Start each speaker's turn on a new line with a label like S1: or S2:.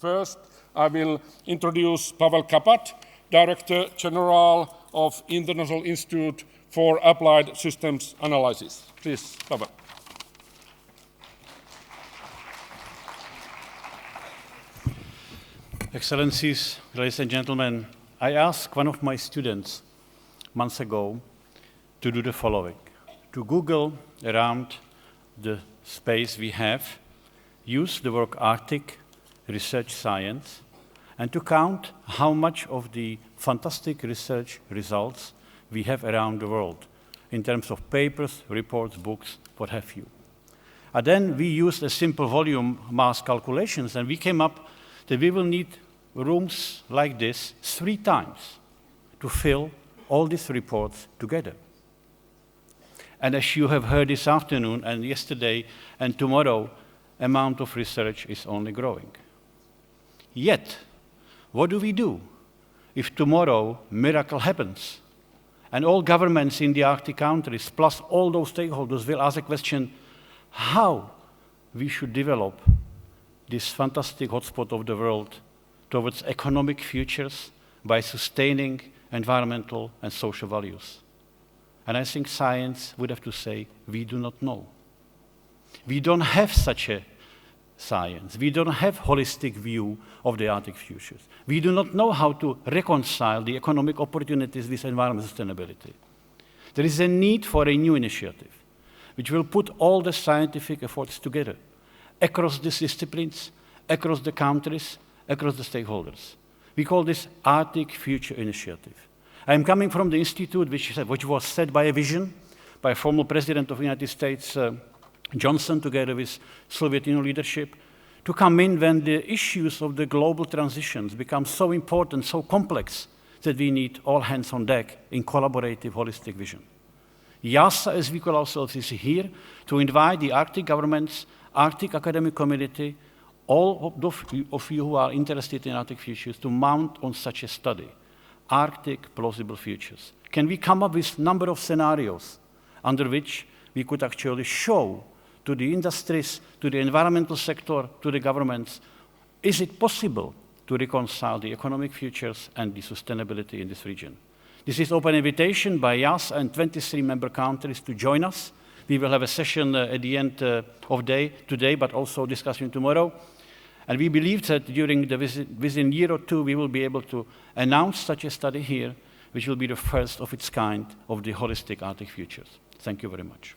S1: First, I will introduce Pavel Kabat, Director General of International Institute for Applied Systems Analysis. Please, Pavel.
S2: Excellencies, ladies and gentlemen, I asked one of my students months ago to do the following: to Google around the space we have, use the word Arctic research science, and to count how much of the fantastic research results we have around the world in terms of papers, reports, books, what have you. And then we used a simple volume mass calculations, and we came up that we will need rooms like this 3 times to fill all these reports together. And as you have heard this afternoon and yesterday and tomorrow, amount of research is only growing. Yet, what do we do if tomorrow miracle happens and all governments in the Arctic countries plus all those stakeholders will ask a question how we should develop this fantastic hotspot of the world towards economic futures by sustaining environmental and social values? And I think science would have to say, we do not know. We don't have such a science. We don't have holistic view of the Arctic futures. We do not know how to reconcile the economic opportunities with environmental sustainability. There is a need for a new initiative, which will put all the scientific efforts together, across the disciplines, across the countries, across the stakeholders. We call this Arctic Future Initiative. I am coming from the institute which was set by a vision by former President of the United States, Johnson, together with Soviet Union leadership, to come in when the issues of the global transitions become so important, so complex, that we need all hands on deck in collaborative, holistic vision. YASA, as we call ourselves, is here to invite the Arctic governments, Arctic academic community, all of you who are interested in Arctic futures, to mount on such a study, Arctic Plausible Futures. Can we come up with a number of scenarios under which we could actually show to the industries, to the environmental sector, to the governments, is it possible to reconcile the economic futures and the sustainability in this region? This is open invitation by us and 23 member countries to join us. We will have a session at the end of day today, but also discussion tomorrow. And we believe that during the within a year or 2, we will be able to announce such a study here, which will be the first of its kind of the holistic Arctic futures. Thank you very much.